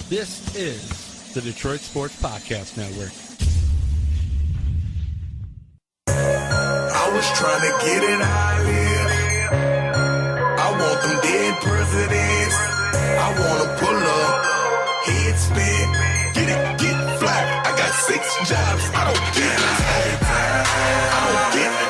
This is the Detroit Sports Podcast Network. I was trying to get it out here. I want them dead presidents. I want to pull up, head spin, get fly. I got 6 jobs. I don't get it. I don't get it.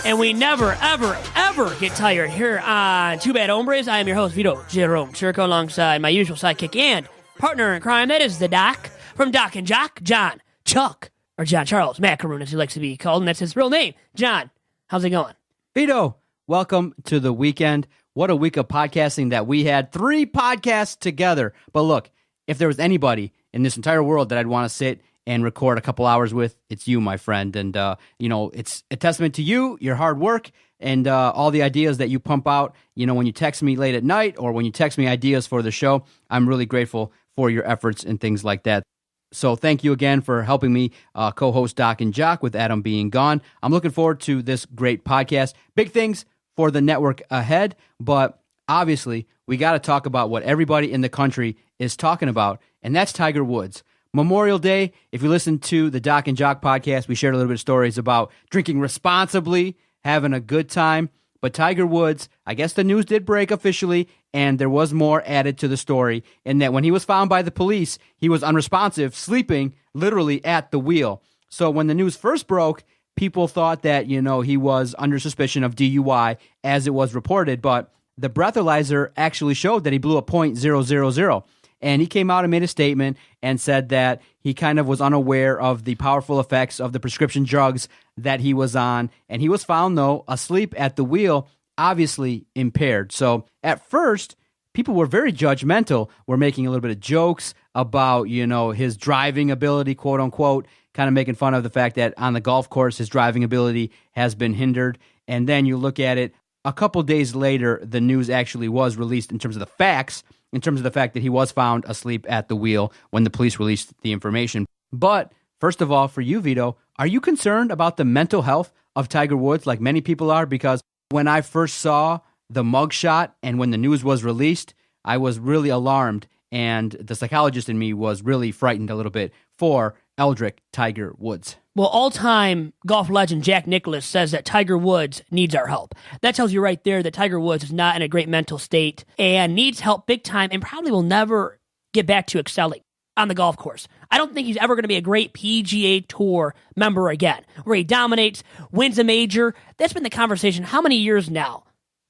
And we never, ever, ever get tired here on Two Bad Hombres. I am your host, Vito Jerome Churko, alongside my usual sidekick and partner in crime. That is the Doc from Doc and Jock, John Chuck, or John Charles Macaroon, as he likes to be called, and that's his real name. John, how's it going? Vito, welcome to the weekend. What a week of podcasting that we had. 3 podcasts together. But look, if there was anybody in this entire world that I'd want to sit and record a couple hours with, it's you, my friend. And, it's a testament to you, your hard work, and all the ideas that you pump out, when you text me late at night or when you text me ideas for the show. I'm really grateful for your efforts and things like that. So thank you again for helping me co-host Doc and Jock with Adam being gone. I'm looking forward to this great podcast. Big things for the network ahead, but obviously we got to talk about what everybody in the country is talking about, and that's Tiger Woods. Memorial Day, if you listen to the Doc and Jock podcast, we shared a little bit of stories about drinking responsibly, having a good time. But Tiger Woods, I guess the news did break officially, and there was more added to the story in that when he was found by the police, he was unresponsive, sleeping literally at the wheel. So when the news first broke, people thought that, he was under suspicion of DUI, as it was reported, but the breathalyzer actually showed that he blew a .000. And he came out and made a statement and said that he kind of was unaware of the powerful effects of the prescription drugs that he was on. And he was found, though, asleep at the wheel, obviously impaired. So at first, people were very judgmental. We're making a little bit of jokes about, his driving ability, quote unquote, kind of making fun of the fact that on the golf course, his driving ability has been hindered. And then you look at it, a couple days later, the news actually was released in terms of the facts, in terms of the fact that he was found asleep at the wheel when the police released the information. But first of all, for you, Vito, are you concerned about the mental health of Tiger Woods like many people are? Because when I first saw the mugshot and when the news was released, I was really alarmed, and the psychologist in me was really frightened a little bit for Eldrick Tiger Woods. Well, all-time golf legend Jack Nicklaus says that Tiger Woods needs our help. That tells you right there that Tiger Woods is not in a great mental state and needs help big time and probably will never get back to excelling on the golf course. I don't think he's ever going to be a great PGA Tour member again, where he dominates, wins a major. That's been the conversation. How many years now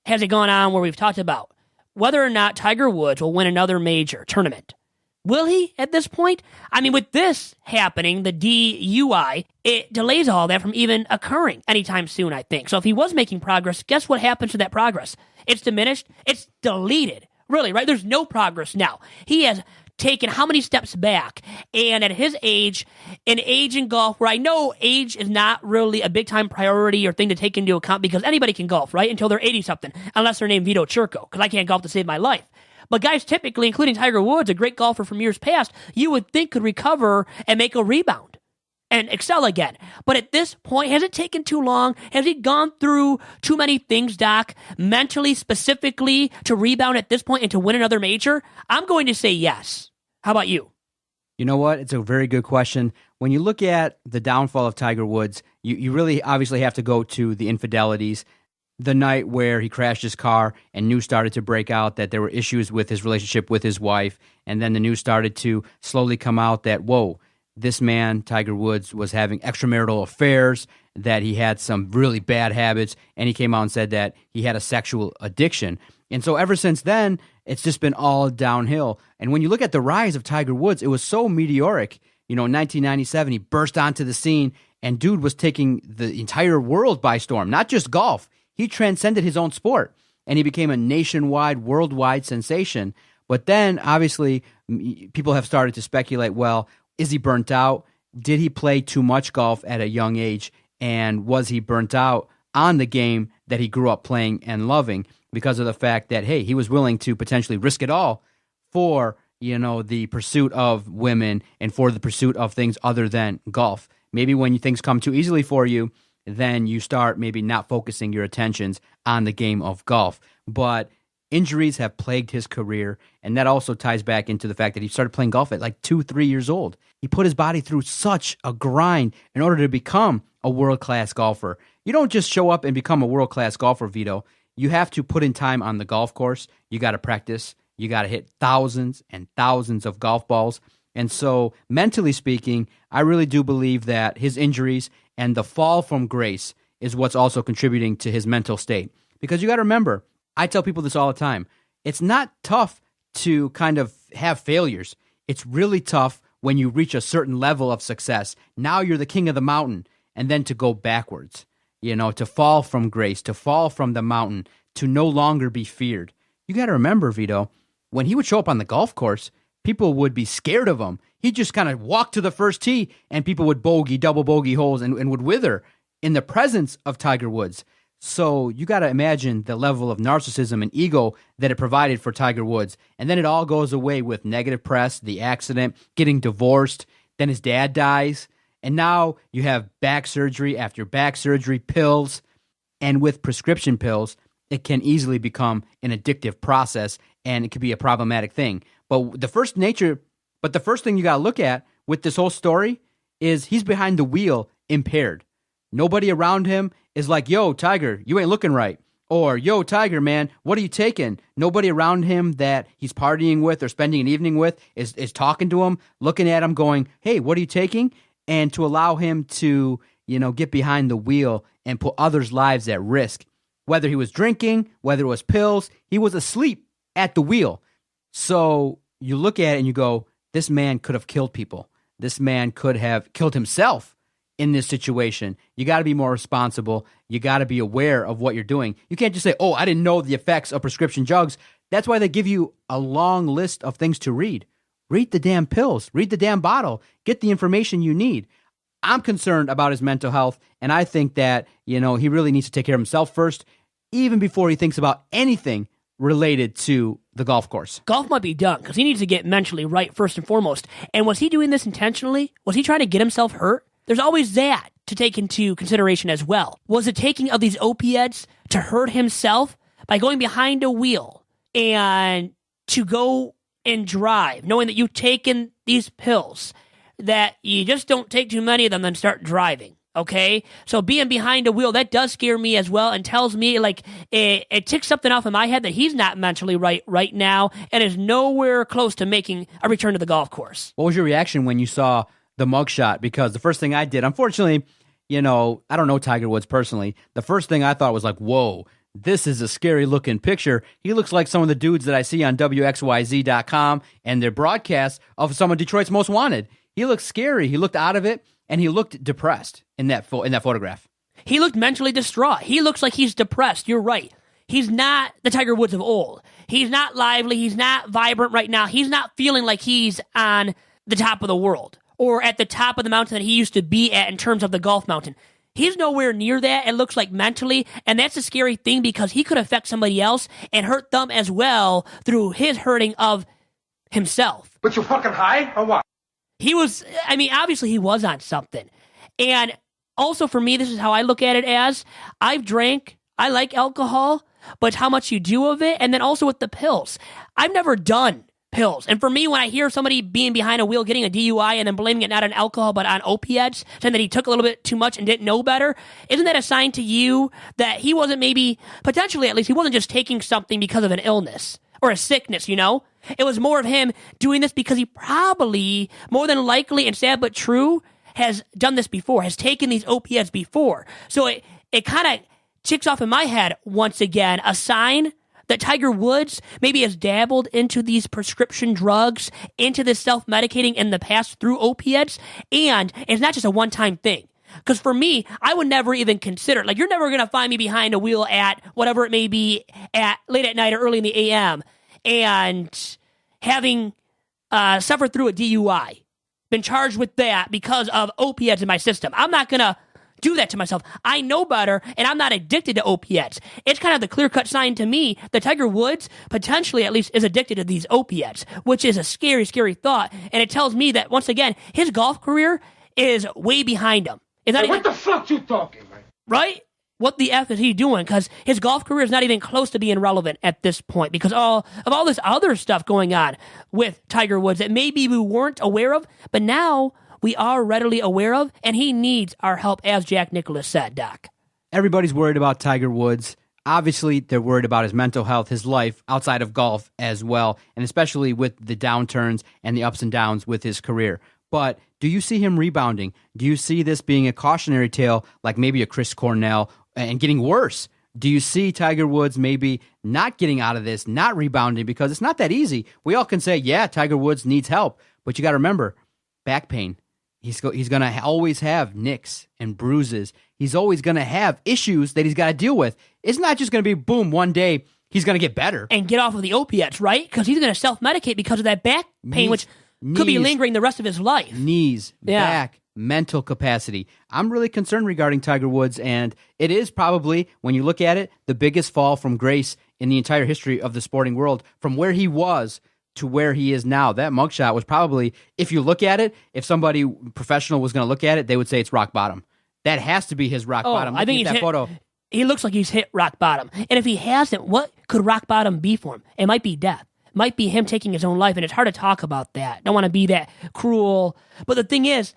has it gone on where we've talked about whether or not Tiger Woods will win another major tournament? Will he at this point? I mean, with this happening, the DUI, it delays all that from even occurring anytime soon, I think. So if he was making progress, guess what happens to that progress? It's diminished. It's deleted. Really, right? There's no progress now. He has taken how many steps back? And at his age, an age in golf where I know age is not really a big-time priority or thing to take into account because anybody can golf, right? Until they're 80-something, unless they're named Vito Churko, because I can't golf to save my life. But guys typically, including Tiger Woods, a great golfer from years past, you would think could recover and make a rebound and excel again. But at this point, has it taken too long? Has he gone through too many things, Doc, mentally, specifically, to rebound at this point and to win another major? I'm going to say yes. How about you? You know what? It's a very good question. When you look at the downfall of Tiger Woods, you really obviously have to go to the infidelities. The night where he crashed his car and news started to break out that there were issues with his relationship with his wife, and then the news started to slowly come out that, whoa, this man, Tiger Woods, was having extramarital affairs, that he had some really bad habits, and he came out and said that he had a sexual addiction. And so ever since then, it's just been all downhill. And when you look at the rise of Tiger Woods, it was so meteoric. In 1997, he burst onto the scene, and dude was taking the entire world by storm, not just golf. He transcended his own sport, and he became a nationwide, worldwide sensation. But then, obviously, people have started to speculate, well, is he burnt out? Did he play too much golf at a young age? And was he burnt out on the game that he grew up playing and loving because of the fact that, hey, he was willing to potentially risk it all for, the pursuit of women and for the pursuit of things other than golf. Maybe when things come too easily for you, then you start maybe not focusing your attentions on the game of golf. But injuries have plagued his career, and that also ties back into the fact that he started playing golf at like 2-3 years old. He put his body through such a grind in order to become a world-class golfer. You don't just show up and become a world-class golfer, Vito. You have to put in time on the golf course. You got to practice. You got to hit thousands and thousands of golf balls. And so, mentally speaking, I really do believe that his injuries and the fall from grace is what's also contributing to his mental state. Because you got to remember, I tell people this all the time, it's not tough to kind of have failures. It's really tough when you reach a certain level of success. Now you're the king of the mountain, and then to go backwards, to fall from grace, to fall from the mountain, to no longer be feared. You got to remember, Vito, when he would show up on the golf course, people would be scared of him. He'd just kind of walk to the first tee, and people would bogey, double bogey holes, and would wither in the presence of Tiger Woods. So you got to imagine the level of narcissism and ego that it provided for Tiger Woods. And then it all goes away with negative press, the accident, getting divorced, then his dad dies, and now you have back surgery after back surgery, pills, and with prescription pills, it can easily become an addictive process, and it could be a problematic thing. But the first thing you got to look at with this whole story is he's behind the wheel impaired. Nobody around him is like, yo, Tiger, you ain't looking right. Or, yo, Tiger, man, what are you taking? Nobody around him that he's partying with or spending an evening with is talking to him, looking at him going, hey, what are you taking? And to allow him to, get behind the wheel and put others' lives at risk. Whether he was drinking, whether it was pills, he was asleep at the wheel. So you look at it and you go, this man could have killed people. This man could have killed himself in this situation. You got to be more responsible. You got to be aware of what you're doing. You can't just say, oh, I didn't know the effects of prescription drugs. That's why they give you a long list of things to read. Read the damn pills. Read the damn bottle. Get the information you need. I'm concerned about his mental health, and I think that, he really needs to take care of himself first, even before he thinks about anything related to the golf course. Golf might be done because he needs to get mentally right first and foremost. And was he doing this intentionally? Was he trying to get himself hurt? There's always that to take into consideration as well. Was the taking of these opiates to hurt himself by going behind a wheel and to go and drive, knowing that you've taken these pills, that you just don't take too many of them and start driving? Okay, so being behind a wheel, that does scare me as well, and tells me like it ticks something off in my head that he's not mentally right now and is nowhere close to making a return to the golf course. What was your reaction when you saw the mugshot? Because the first thing I did, unfortunately, I don't know Tiger Woods personally. The first thing I thought was like, whoa, this is a scary looking picture. He looks like some of the dudes that I see on WXYZ.com and their broadcasts of some of Detroit's Most Wanted. He looked scary. He looked out of it. And he looked depressed in that photograph. He looked mentally distraught. He looks like he's depressed. You're right. He's not the Tiger Woods of old. He's not lively. He's not vibrant right now. He's not feeling like he's on the top of the world or at the top of the mountain that he used to be at in terms of the golf mountain. He's nowhere near that, it looks like, mentally, and that's a scary thing because he could affect somebody else and hurt them as well through his hurting of himself. But you fucking high or what? Obviously he was on something. And also for me, this is how I look at it as, I've drank, I like alcohol, but it's how much you do of it. And then also with the pills. I've never done pills. And for me, when I hear somebody being behind a wheel, getting a DUI, and then blaming it not on alcohol, but on opiates, saying that he took a little bit too much and didn't know better, isn't that a sign to you that he wasn't potentially at least, he wasn't just taking something because of an illness or a sickness, It was more of him doing this because he probably, more than likely, and sad but true, has done this before, has taken these opiates before. So it kind of ticks off in my head, once again, a sign that Tiger Woods maybe has dabbled into these prescription drugs, into this self-medicating in the past through opiates, and it's not just a one-time thing. Because for me, I would never even consider, you're never going to find me behind a wheel at whatever it may be at late at night or early in the AM and having suffered through a DUI, been charged with that because of opiates in my system. I'm not going to do that to myself. I know better, and I'm not addicted to opiates. It's kind of the clear-cut sign to me that Tiger Woods, potentially at least, is addicted to these opiates, which is a scary, scary thought. And it tells me that, once again, his golf career is way behind him. What the fuck you talking, man? right? What the F is he doing? Because his golf career is not even close to being relevant at this point because of all this other stuff going on with Tiger Woods that maybe we weren't aware of, but now we are readily aware of, and he needs our help, as Jack Nicklaus said, Doc. Everybody's worried about Tiger Woods. Obviously, they're worried about his mental health, his life outside of golf as well, and especially with the downturns and the ups and downs with his career. But do you see him rebounding? Do you see this being a cautionary tale like maybe a Chris Cornell and getting worse? Do you see Tiger Woods maybe not getting out of this, not rebounding? Because it's not that easy. We all can say, yeah, Tiger Woods needs help. But you got to remember, back pain. He's going to always have nicks and bruises. He's always going to have issues that he's got to deal with. It's not just going to be, boom, one day he's going to get better. And get off of the opiates, right? Because he's going to self-medicate because of that back pain, which could be lingering the rest of his life. Knees, back, mental capacity. I'm really concerned regarding Tiger Woods, and it is probably, when you look at it, the biggest fall from grace in the entire history of the sporting world from where he was to where he is now. That mugshot was probably, if you look at it, if somebody professional was going to look at it, they would say it's rock bottom. That has to be his rock bottom. I think that photo. He looks like he's hit rock bottom. And if he hasn't, what could rock bottom be for him? It might be death. It might be him taking his own life, and it's hard to talk about that. Don't want to be that cruel. But the thing is,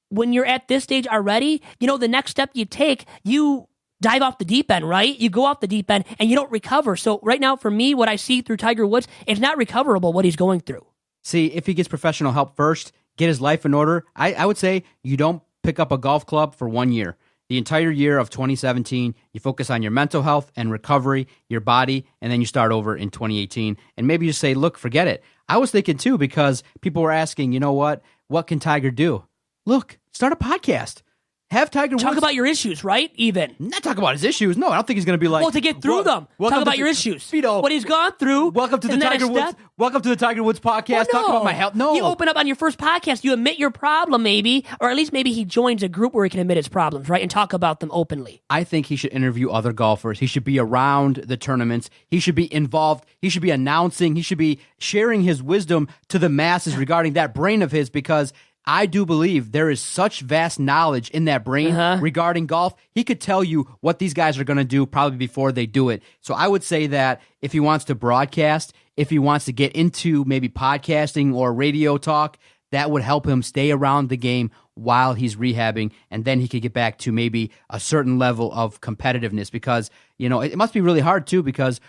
when you're at this stage already, the next step you take, you dive off the deep end, right? You go off the deep end and you don't recover. So right now, for me, what I see through Tiger Woods, it's not recoverable what he's going through. See, if he gets professional help first, get his life in order, I would say you don't pick up a golf club for 1 year. The entire year of 2017, you focus on your mental health and recovery, your body, and then you start over in 2018. And maybe you say, look, forget it. I was thinking too, because people were asking, you know what can Tiger do? Look, start a podcast. Have Tiger Talk Woods about your issues, right? Even. not talk about his issues. No, I don't think he's going to be like. Well, to get through them. Talk about your issues. Vito, what he's gone through. Welcome to the Tiger Woods. Welcome to the Tiger Woods podcast. Well, Talk about my health. No, you open up on your first podcast. You admit your problem, maybe, or at least maybe he joins a group where he can admit his problems, right, and talk about them openly. I think he should interview other golfers. He should be around the tournaments. He should be involved. He should be announcing. He should be sharing his wisdom to the masses regarding that brain of his, because I do believe there is such vast knowledge in that brain regarding golf. He could tell you what these guys are going to do probably before they do it. So I would say that if he wants to broadcast, if he wants to get into maybe podcasting or radio talk, that would help him stay around the game while he's rehabbing, and then he could get back to maybe a certain level of competitiveness, because, it must be really hard too, because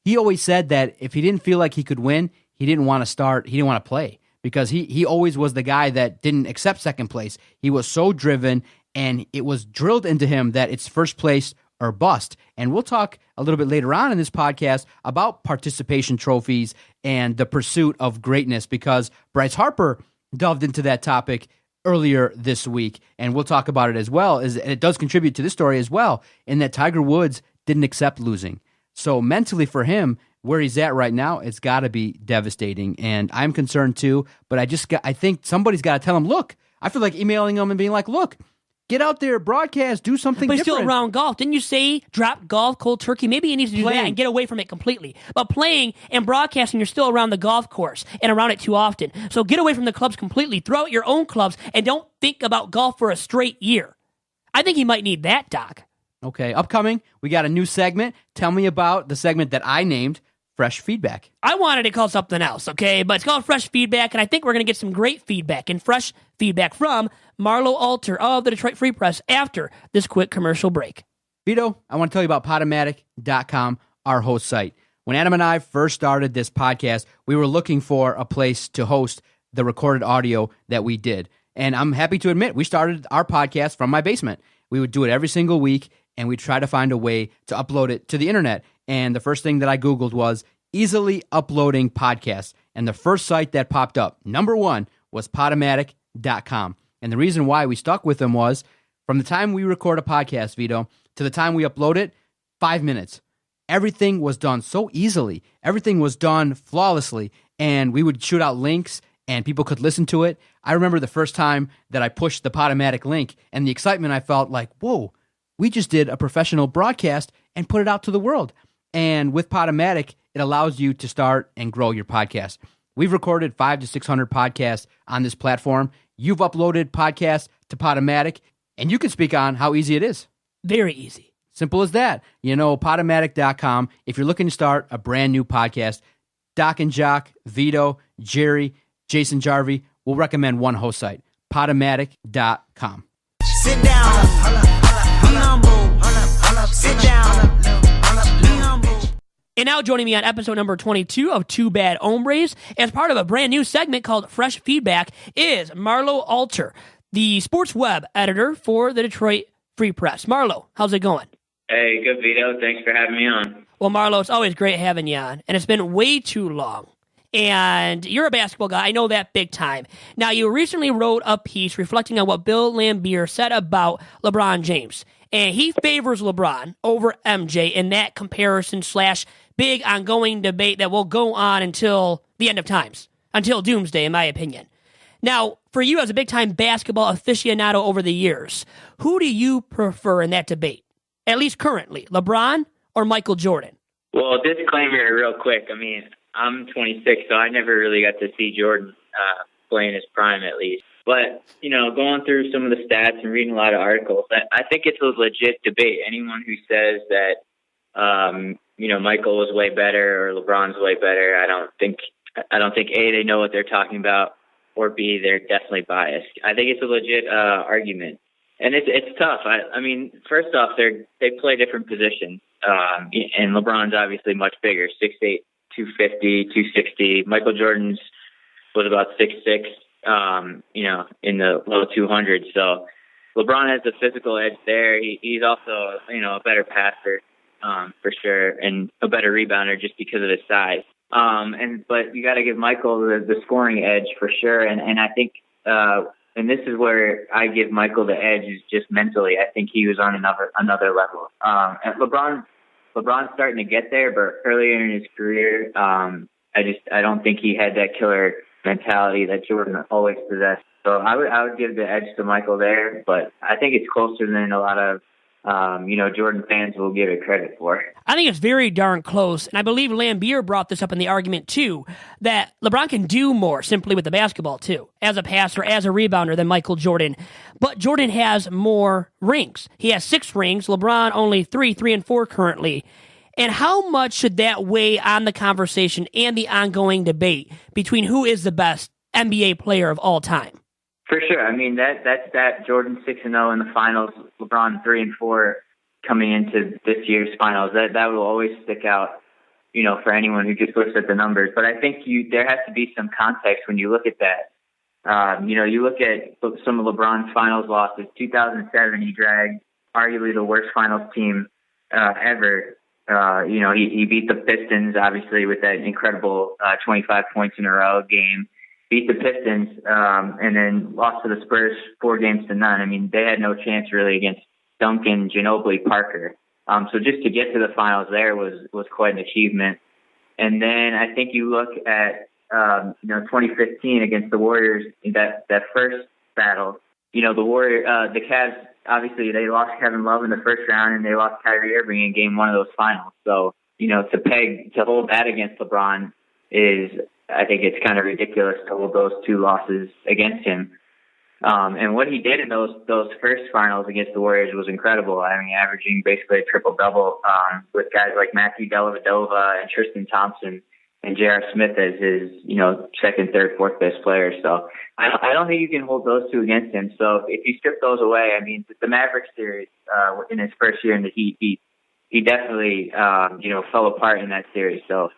he always said that if he didn't feel like he could win, he didn't want to start, he didn't want to play. Because he always was the guy that didn't accept second place. He was so driven, and it was drilled into him that it's first place or bust. And we'll talk a little bit later on in this podcast about participation trophies and the pursuit of greatness, because Bryce Harper delved into that topic earlier this week, and we'll talk about it as well. And it does contribute to this story as well, in that Tiger Woods didn't accept losing. So mentally for him, where he's at right now, it's got to be devastating, and I'm concerned too. But I think somebody's got to tell him, look. I feel like emailing him and being like, look, get out there, broadcast, do something. But he's different. still around golf. Didn't you say drop golf cold turkey? Maybe he needs to do that and get away from it completely. But playing and broadcasting, you're still around the golf course and around it too often. So get away from the clubs completely. Throw out your own clubs and don't think about golf for a straight year. I think he might need that, Doc. Okay, upcoming, we got a new segment. Tell me about the segment that I named Fresh Feedback. I wanted it called something else, okay? But it's called Fresh Feedback, and I think we're going to get some great feedback and fresh feedback from Marlowe Alter of the Detroit Free Press after this quick commercial break. Vito, I want to tell you about Podomatic.com, our host site. When Adam and I first started this podcast, we were looking for a place to host the recorded audio that we did. And I'm happy to admit, we started our podcast from my basement. We would do it every single week, and we'd try to find a way to upload it to the internet. And the first thing that I Googled was easily uploading podcasts. And the first site that popped up, number one, was Podomatic.com. And the reason why we stuck with them was, from the time we record a podcast, Vito, to the time we upload it, 5 minutes. Everything was done so easily. Everything was done flawlessly. And we would shoot out links, and people could listen to it. I remember the first time that I pushed the Podomatic link, and the excitement I felt like, whoa, we just did a professional broadcast and put it out to the world. And with Podomatic, it allows you to start and grow your podcast. We've recorded 500 to 600 podcasts on this platform. You've uploaded podcasts to Podomatic, and you can speak on how easy it is. Very easy. Simple as that. Podomatic.com. If you're looking to start a brand new podcast, Doc and Jock, Vito, Jerry, Jason Jarvie will recommend one host site, Podomatic.com. Sit down. Be humble. Sit down. Be humble. And now joining me on episode number 22 of Two Bad Hombres as part of a brand new segment called Fresh Feedback is Marlowe Alter, the sports web editor for the Detroit Free Press. Marlowe, how's it going? Hey, good, Vito. Thanks for having me on. Well, Marlowe, it's always great having you on, and it's been way too long. And you're a basketball guy. I know that big time. Now, you recently wrote a piece reflecting on what Bill Laimbeer said about LeBron James. And he favors LeBron over MJ in that comparison / big ongoing debate that will go on until the end of times, until doomsday, in my opinion. Now, for you as a big-time basketball aficionado over the years, who do you prefer in that debate? At least currently, LeBron or Michael Jordan? Well, disclaimer real quick. I mean, I'm 26, so I never really got to see Jordan play in his prime, at least. But, going through some of the stats and reading a lot of articles, I think it's a legit debate. Anyone who says that, Michael was way better or LeBron's way better, I don't think, A, they know what they're talking about, or B, they're definitely biased. I think it's a legit argument. And it's tough. I mean, first off, they play different positions. And LeBron's obviously much bigger, 6'8", 250, 260. Michael Jordan's was about 6'6", in the low 200s. So LeBron has the physical edge there. He's also, a better passer, for sure, and a better rebounder just because of his size. But you got to give Michael the scoring edge for sure. And I think, and this is where I give Michael the edge, is just mentally. I think he was on another level. And LeBron's starting to get there, but earlier in his career, I don't think he had that killer mentality that Jordan always possessed. So I would give the edge to Michael there, but I think it's closer than a lot of Jordan fans will give it credit for. I think it's very darn close, and I believe Laimbeer brought this up in the argument, too, that LeBron can do more simply with the basketball, too, as a passer, as a rebounder than Michael Jordan. But Jordan has more rings. He has 6 rings, LeBron only 3 and 4 currently. And how much should that weigh on the conversation and the ongoing debate between who is the best NBA player of all time? For sure. I mean, that's Jordan 6-0 in the finals, LeBron 3 and 4 coming into this year's finals. That will always stick out, for anyone who just looks at the numbers. But I think there has to be some context when you look at that. You look at some of LeBron's finals losses. 2007, he dragged arguably the worst finals team ever. He beat the Pistons, obviously, with that incredible 25 points in a row game. Beat the Pistons, and then lost to the Spurs 4-0. I mean, they had no chance really against Duncan, Ginobili, Parker. So just to get to the finals there was quite an achievement. And then I think you look at 2015 against the Warriors, that first battle. The Cavs, obviously they lost Kevin Love in the first round, and they lost Kyrie Irving in game 1 of those finals. So to hold that against LeBron is, I think it's kind of ridiculous to hold those 2 losses against him. And what he did in those first finals against the Warriors was incredible. I mean, averaging basically a triple-double with guys like Matthew Dellavedova and Tristan Thompson and J.R. Smith as his, second, third, fourth best player. So I don't think you can hold those 2 against him. So if you strip those away, I mean, the Mavericks series in his first year in the Heat, he definitely, fell apart in that series. So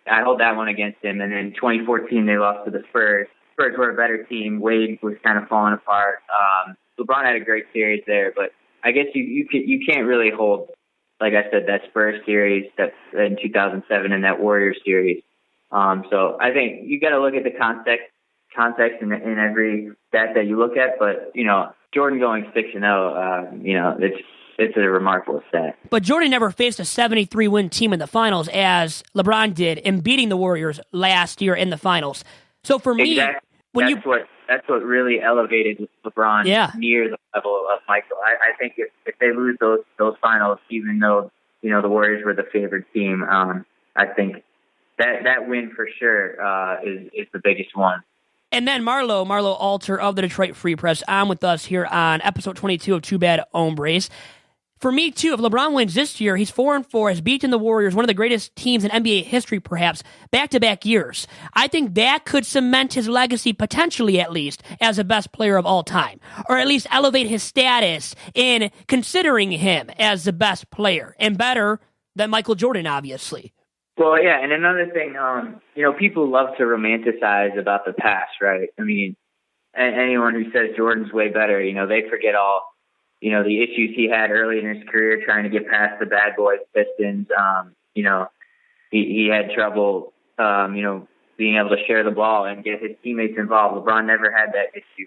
I hold that one against him. And then 2014, they lost to the Spurs. Spurs were a better team. Wade was kind of falling apart. LeBron had a great series there, but I guess you can't really hold, like I said, that Spurs series that's in 2007 and that Warriors series. So I think you got to look at the context in every stat that you look at. But Jordan going 6-0, it's a remarkable stat. But Jordan never faced a 73-win team in the finals as LeBron did in beating the Warriors last year in the finals. So for me, exactly. That's what really elevated LeBron near the level of Michael. I think if they lose those finals, even though the Warriors were the favored team, I think that win for sure is the biggest one. And then Marlowe Alter of the Detroit Free Press on with us here on episode 22 of Two Bad Hombres. For me, too, if LeBron wins this year, he's 4-4, has beaten the Warriors, one of the greatest teams in NBA history, perhaps, back-to-back years. I think that could cement his legacy, potentially at least, as the best player of all time, or at least elevate his status in considering him as the best player, and better than Michael Jordan, obviously. Well, yeah, and another thing, people love to romanticize about the past, right? I mean, anyone who says Jordan's way better, they forget all, the issues he had early in his career trying to get past the bad boys Pistons. He had trouble, being able to share the ball and get his teammates involved. LeBron never had that issue.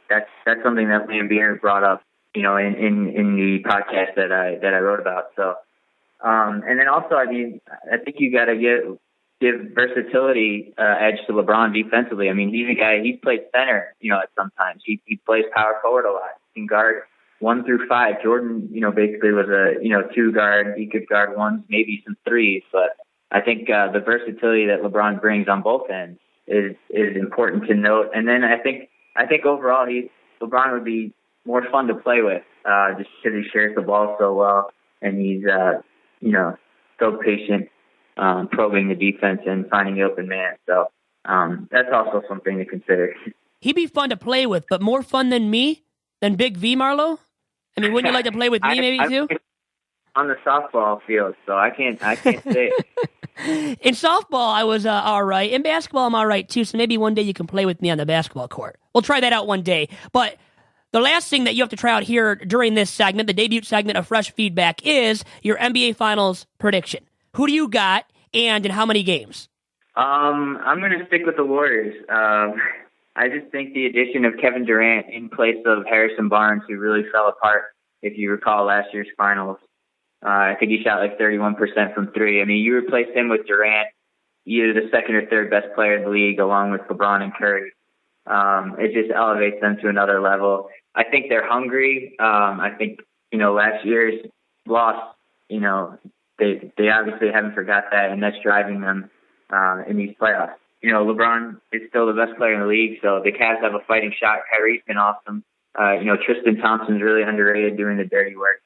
That's something that Lambier brought up, in the podcast that I wrote about. So, and then also, I mean, I think you got to give versatility edge to LeBron defensively. I mean, he's a guy, he's played center, at sometimes. He plays power forward a lot. He can guard 1 through 5. Jordan, basically was a, 2 guard. He could guard 1s, maybe some 3s. But I think the versatility that LeBron brings on both ends is important to note. And then I think overall, LeBron would be more fun to play with just because he shares the ball so well. And he's, so patient, probing the defense and finding the open man. So that's also something to consider. He'd be fun to play with, but more fun than me? Than Big V, Marlowe? I mean, wouldn't you like to play with me maybe too? On the softball field, so I can't say it. In softball, I was all right. In basketball, I'm all right too, so maybe one day you can play with me on the basketball court. We'll try that out one day. But the last thing that you have to try out here during this segment, the debut segment of Fresh Feedback, is your NBA Finals prediction. Who do you got, and in how many games? I'm going to stick with the Warriors. I just think the addition of Kevin Durant in place of Harrison Barnes, who really fell apart, if you recall last year's finals. I think he shot like 31% from 3. I mean, you replace him with Durant, either the second or third best player in the league, along with LeBron and Curry. It just elevates them to another level. I think they're hungry. I think, last year's loss, they obviously haven't forgot that, and that's driving them in these playoffs. LeBron is still the best player in the league, so the Cavs have a fighting shot. Kyrie's been awesome. Tristan Thompson's really underrated doing the dirty work.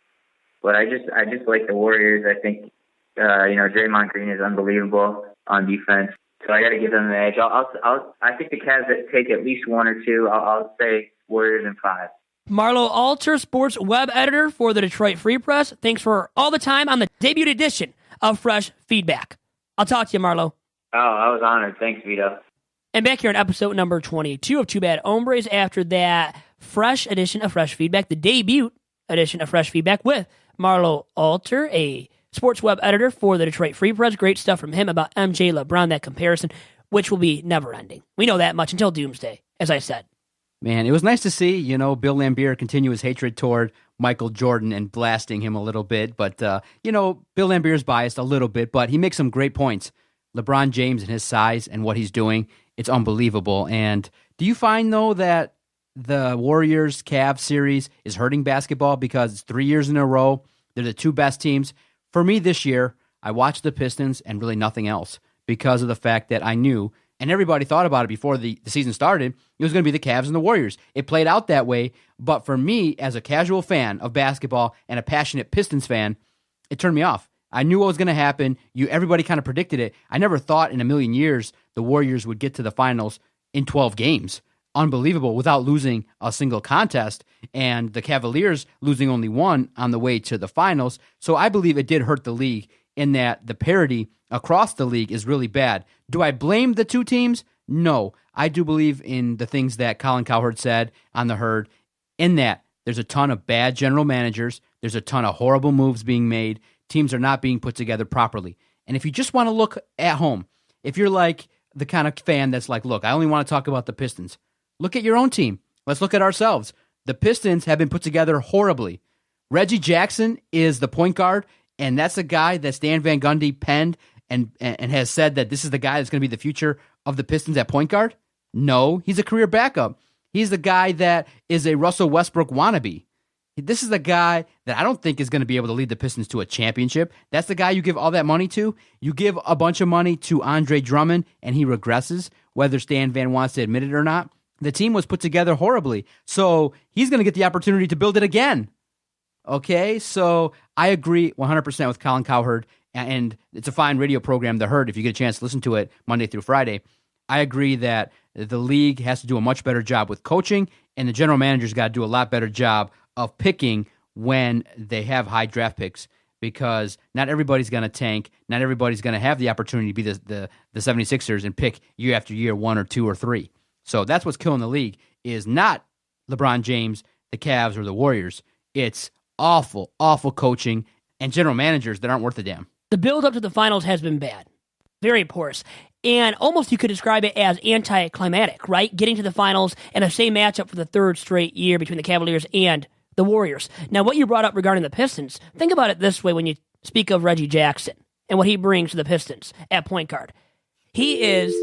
But I just like the Warriors. I think, Draymond Green is unbelievable on defense. So I got to give them the edge. I think the Cavs take at least 1 or 2. I'll say Warriors in 5. Marlowe Alter, sports web editor for the Detroit Free Press. Thanks for all the time on the debut edition of Fresh Feedback. I'll talk to you, Marlowe. Oh, I was honored. Thanks, Vito. And back here in episode number 22 of BAd Hombres, after that fresh edition of Fresh Feedback, the debut edition of Fresh Feedback with Marlowe Alter, a sports web editor for the Detroit Free Press. Great stuff from him about MJ, LeBron, that comparison, which will be never-ending. We know that much until doomsday, as I said. Man, it was nice to see, Bill Lambier continue his hatred toward Michael Jordan and blasting him a little bit. But, Bill Lambier's biased a little bit, but he makes some great points. LeBron James and his size and what he's doing, it's unbelievable. And do you find, though, that the Warriors-Cavs series is hurting basketball because it's 3 years in a row? They're the 2 best teams. For me this year, I watched the Pistons and really nothing else because of the fact that I knew, and everybody thought about it before the season started, it was going to be the Cavs and the Warriors. It played out that way, but for me, as a casual fan of basketball and a passionate Pistons fan, it turned me off. I knew what was going to happen. Everybody kind of predicted it. I never thought in a million years the Warriors would get to the finals in 12 games. Unbelievable, without losing a single contest, and the Cavaliers losing only 1 on the way to the finals. So I believe it did hurt the league in that the parity across the league is really bad. Do I blame the 2 teams? No. I do believe in the things that Colin Cowherd said on The Herd, in that there's a ton of bad general managers, there's a ton of horrible moves being made, teams are not being put together properly. And if you just want to look at home, if you're like the kind of fan that's like, look, I only want to talk about the Pistons, look at your own team. Let's look at ourselves. The Pistons have been put together horribly. Reggie Jackson is the point guard, and that's a guy that Stan Van Gundy penned and has said that this is the guy that's going to be the future of the Pistons at point guard. No, he's a career backup. He's the guy that is a Russell Westbrook wannabe. This is the guy that I don't think is going to be able to lead the Pistons to a championship. That's the guy you give all that money to. You give a bunch of money to Andre Drummond, and he regresses, whether Stan Van wants to admit it or not. The team was put together horribly, so he's going to get the opportunity to build it again. Okay, so I agree 100% with Colin Cowherd, and it's a fine radio program, The Herd, if you get a chance to listen to it Monday through Friday. I agree that the league has to do a much better job with coaching, and the general manager's got to do a lot better job of picking when they have high draft picks, because not everybody's going to tank. Not everybody's going to have the opportunity to be the 76ers and pick year after year 1 or 2 or 3. So that's what's killing the league, is not LeBron James, the Cavs, or the Warriors. It's awful, awful coaching and general managers that aren't worth a damn. The build up to the finals has been bad. Very porous. And almost you could describe it as anticlimactic, right? Getting to the finals and the same matchup for the third straight year between the Cavaliers and the Warriors. Now, what you brought up regarding the Pistons, think about it this way when you speak of Reggie Jackson and what he brings to the Pistons at point guard. He is...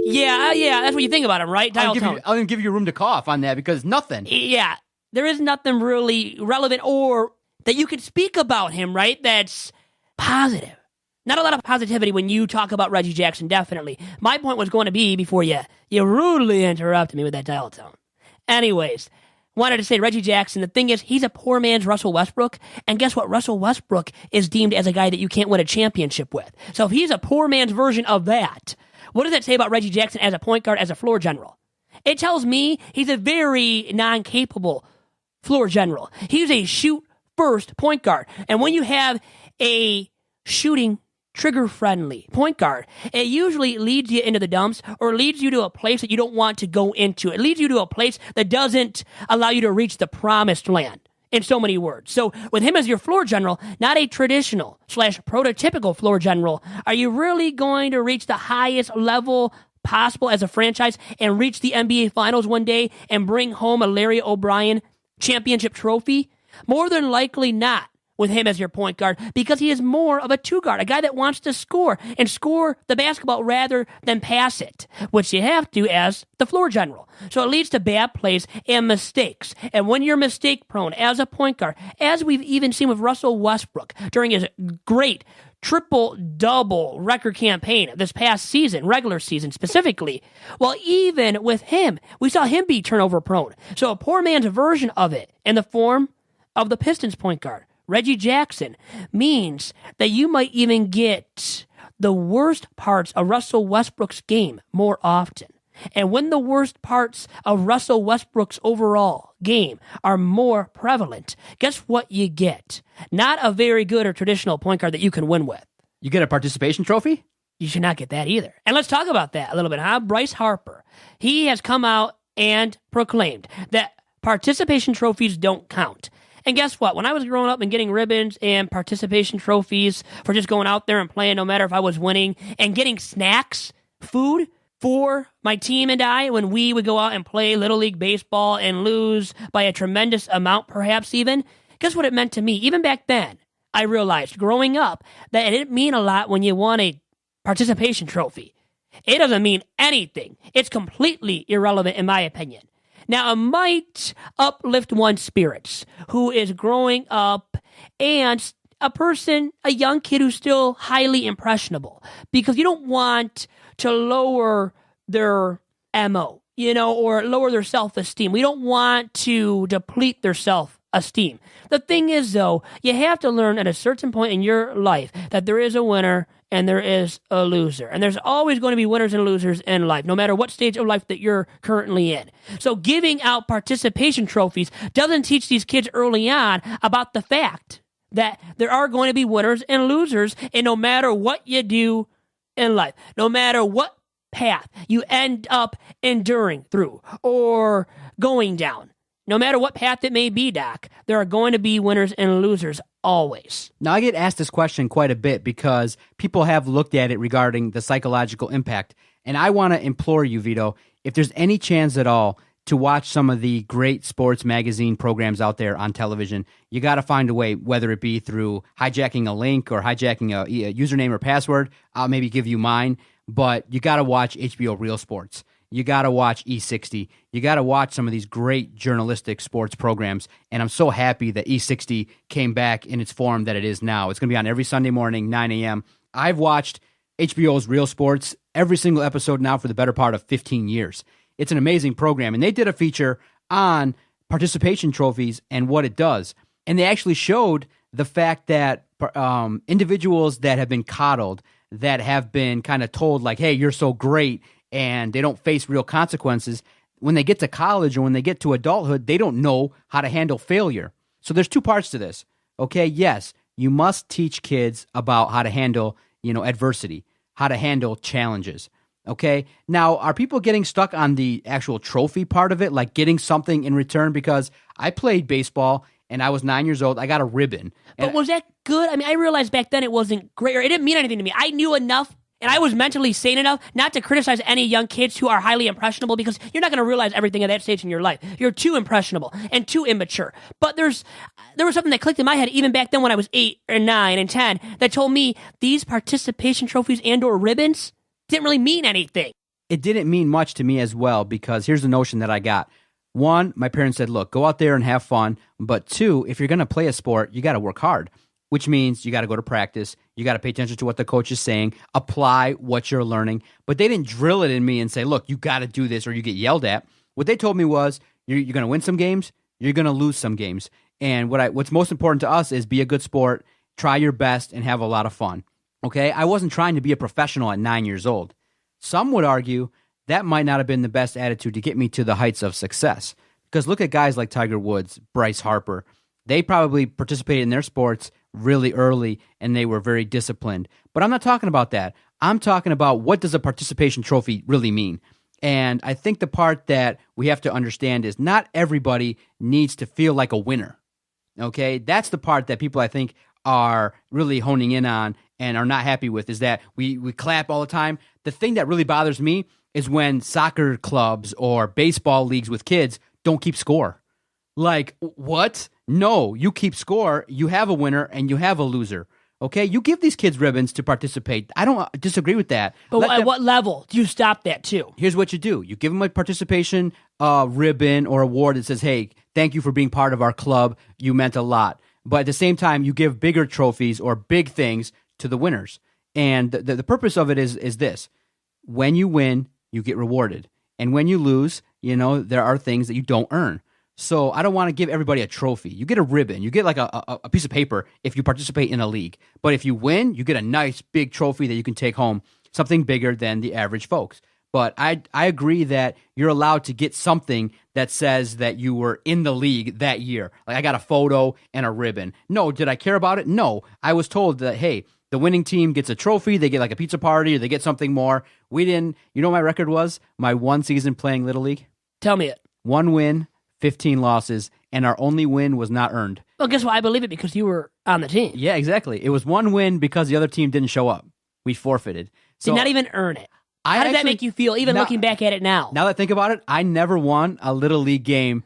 yeah, that's what you think about him, right? I'll even give you room to cough on that, because nothing. Yeah, there is nothing really relevant or that you could speak about him, right? That's positive. Not a lot of positivity when you talk about Reggie Jackson, definitely. My point was going to be, before you rudely interrupted me with that dial tone. Anyways, wanted to say Reggie Jackson, the thing is, he's a poor man's Russell Westbrook, and guess what? Russell Westbrook is deemed as a guy that you can't win a championship with. So if he's a poor man's version of that, what does that say about Reggie Jackson as a point guard, as a floor general? It tells me he's a very non-capable floor general. He's a shoot-first point guard. And when you have a shooting trigger-friendly point guard, it usually leads you into the dumps or leads you to a place that you don't want to go into. It leads you to a place that doesn't allow you to reach the promised land, in so many words. So with him as your floor general, not a traditional / prototypical floor general, are you really going to reach the highest level possible as a franchise and reach the NBA Finals one day and bring home a Larry O'Brien championship trophy? More than likely not with him as your point guard, because he is more of a two-guard, a guy that wants to score and score the basketball rather than pass it, which you have to as the floor general. So it leads to bad plays and mistakes. And when you're mistake-prone as a point guard, as we've even seen with Russell Westbrook during his great triple-double record campaign this past season, regular season specifically, well, even with him, we saw him be turnover-prone. So a poor man's version of it in the form of the Pistons point guard, Reggie Jackson, means that you might even get the worst parts of Russell Westbrook's game more often. And when the worst parts of Russell Westbrook's overall game are more prevalent, guess what you get? Not a very good or traditional point guard that you can win with. You get a participation trophy? You should not get that either. And let's talk about that a little bit, huh? Bryce Harper, he has come out and proclaimed that participation trophies don't count. And guess what? When I was growing up and getting ribbons and participation trophies for just going out there and playing, no matter if I was winning, and getting snacks, food for my team and I, when we would go out and play Little League Baseball and lose by a tremendous amount, perhaps even, guess what it meant to me? Even back then, I realized growing up that it didn't mean a lot when you won a participation trophy. It doesn't mean anything. It's completely irrelevant in my opinion. Now, it might uplift one's spirits who is growing up and a young kid who's still highly impressionable, because you don't want to lower their MO, or lower their self-esteem. We don't want to deplete their self-esteem. The thing is, though, you have to learn at a certain point in your life that there is a winner and there is a loser. And there's always going to be winners and losers in life, no matter what stage of life that you're currently in. So giving out participation trophies doesn't teach these kids early on about the fact that there are going to be winners and losers, and no matter what you do in life, no matter what path you end up enduring through or going down, no matter what path it may be, Doc, there are going to be winners and losers always. Now, I get asked this question quite a bit because people have looked at it regarding the psychological impact. And I want to implore you, Vito, if there's any chance at all to watch some of the great sports magazine programs out there on television, you got to find a way, whether it be through hijacking a link or hijacking a username or password. I'll maybe give you mine, but you got to watch HBO Real Sports. You got to watch E60. You got to watch some of these great journalistic sports programs. And I'm so happy that E60 came back in its form that it is now. It's going to be on every Sunday morning, 9 a.m. I've watched HBO's Real Sports every single episode now for the better part of 15 years. It's an amazing program. And they did a feature on participation trophies and what it does. And they actually showed the fact that individuals that have been coddled, that have been kind of told like, hey, you're so great, and they don't face real consequences, when they get to college or when they get to adulthood, they don't know how to handle failure. So there's two parts to this. Okay, yes, you must teach kids about how to handle, adversity, how to handle challenges. Okay, now are people getting stuck on the actual trophy part of it, like getting something in return? Because I played baseball and I was 9 years old. I got a ribbon. But was that good? I mean, I realized back then it wasn't great, or it didn't mean anything to me. I knew enough, and I was mentally sane enough not to criticize any young kids who are highly impressionable, because you're not going to realize everything at that stage in your life. You're too impressionable and too immature. But there was something that clicked in my head even back then when I was 8 or 9 and 10 that told me these participation trophies and or ribbons didn't really mean anything. It didn't mean much to me as well, because here's the notion that I got. One, my parents said, look, go out there and have fun. But two, if you're going to play a sport, you got to work hard, which means you got to go to practice. You got to pay attention to what the coach is saying, apply what you're learning. But they didn't drill it in me and say, look, you got to do this or you get yelled at. What they told me was, you're going to win some games, you're going to lose some games. And what's most important to us is be a good sport, try your best, and have a lot of fun. Okay, I wasn't trying to be a professional at 9 years old. Some would argue that might not have been the best attitude to get me to the heights of success. Because look at guys like Tiger Woods, Bryce Harper. They probably participated in their sports really early and they were very disciplined. But I'm not talking about that. I'm talking about, what does a participation trophy really mean? And I think the part that we have to understand is not everybody needs to feel like a winner. Okay, that's the part that people, I think, are really honing in on and are not happy with, is that we clap all the time. The thing that really bothers me is when soccer clubs or baseball leagues with kids don't keep score. Like, what? No, you keep score. You have a winner and you have a loser. Okay, you give these kids ribbons to participate. I don't disagree with that. But at what level do you stop that too? Here's what you do. You give them a participation ribbon or award that says, hey, thank you for being part of our club. You meant a lot. But at the same time, you give bigger trophies or big things to the winners. And the purpose of it is this. When you win, you get rewarded. And when you lose, there are things that you don't earn. So I don't want to give everybody a trophy. You get a ribbon. You get like a piece of paper if you participate in a league. But if you win, you get a nice big trophy that you can take home, something bigger than the average folks. But I agree that you're allowed to get something that says that you were in the league that year. Like, I got a photo and a ribbon. No, did I care about it? No. I was told that, hey, the winning team gets a trophy, they get like a pizza party, or they get something more. We didn't. You know what my record was? My one season playing Little League? Tell me it. 1 win, 15 losses, and our only win was not earned. Well, guess what? I believe it, because you were on the team. Yeah, exactly. It was 1 win because the other team didn't show up. We forfeited. So did not even earn it. How did that make you feel, even looking back at it now? Now that I think about it, I never won a Little League game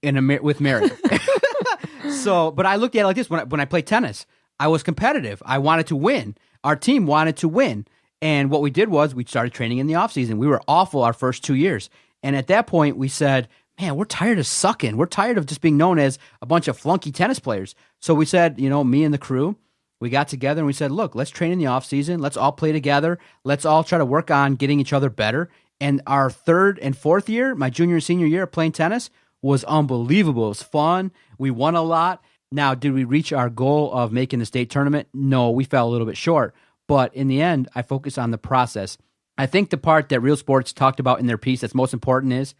with merit. But I looked at it like this. When I played tennis, I was competitive. I wanted to win. Our team wanted to win. And what we did was we started training in the offseason. We were awful our first 2 years. And at that point, we said, man, we're tired of sucking. We're tired of just being known as a bunch of flunky tennis players. So we said, me and the crew, we got together and we said, look, let's train in the offseason. Let's all play together. Let's all try to work on getting each other better. And our 3rd and 4th year, my junior and senior year of playing tennis, was unbelievable. It was fun. We won a lot. Now, did we reach our goal of making the state tournament? No, we fell a little bit short. But in the end, I focus on the process. I think the part that Real Sports talked about in their piece that's most important is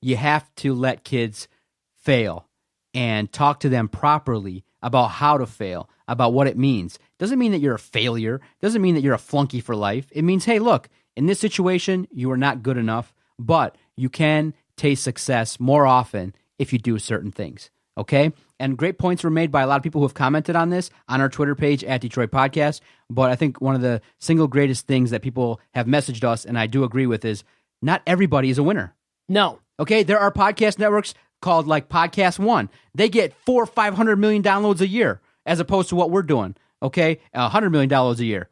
you have to let kids fail and talk to them properly about how to fail, about what it means. Doesn't mean that you're a failure. Doesn't mean that you're a flunky for life. It means, hey, look, in this situation, you are not good enough, but you can taste success more often if you do certain things, okay? And great points were made by a lot of people who have commented on this on our Twitter page at Detroit Podcast, but I think one of the single greatest things that people have messaged us, and I do agree with, is not everybody is a winner. No. Okay, there are podcast networks called like Podcast One. They get 400 or 500 million downloads a year, as opposed to what we're doing. Okay, $100 million a year.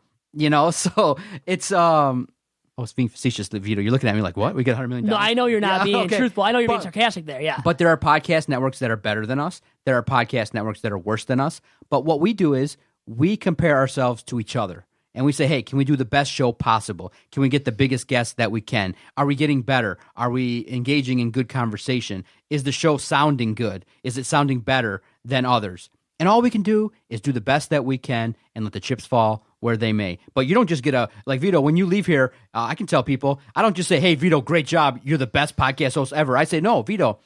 So it's I was being facetious, Vito. You're looking at me like, what? We get $100 million? No, I know you're not being truthful. I know you're being sarcastic there. Yeah, but there are podcast networks that are better than us. There are podcast networks that are worse than us. But what we do is we compare ourselves to each other, and we say, hey, can we do the best show possible? Can we get the biggest guests that we can? Are we getting better? Are we engaging in good conversation? Is the show sounding good? Is it sounding better than others? And all we can do is do the best that we can and let the chips fall where they may. But you don't just get like Vito, when you leave here, I can tell people, I don't just say, hey, Vito, great job. You're the best podcast host ever. I say, no, Vito,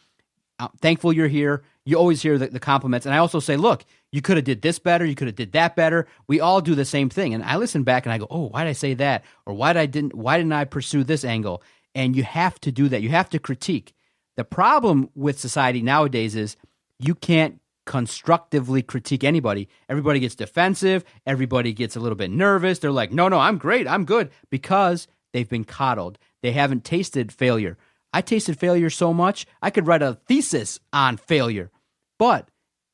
I'm thankful you're here. You always hear the compliments. And I also say, look, you could have did this better. You could have did that better. We all do the same thing. And I listen back and I go, oh, why did I say that? Or why didn't I pursue this angle? And you have to do that. You have to critique. The problem with society nowadays is you can't constructively critique anybody. Everybody gets defensive. Everybody gets a little bit nervous. They're like, no, I'm great. I'm good, because they've been coddled. They haven't tasted failure. I tasted failure so much, I could write a thesis on failure. But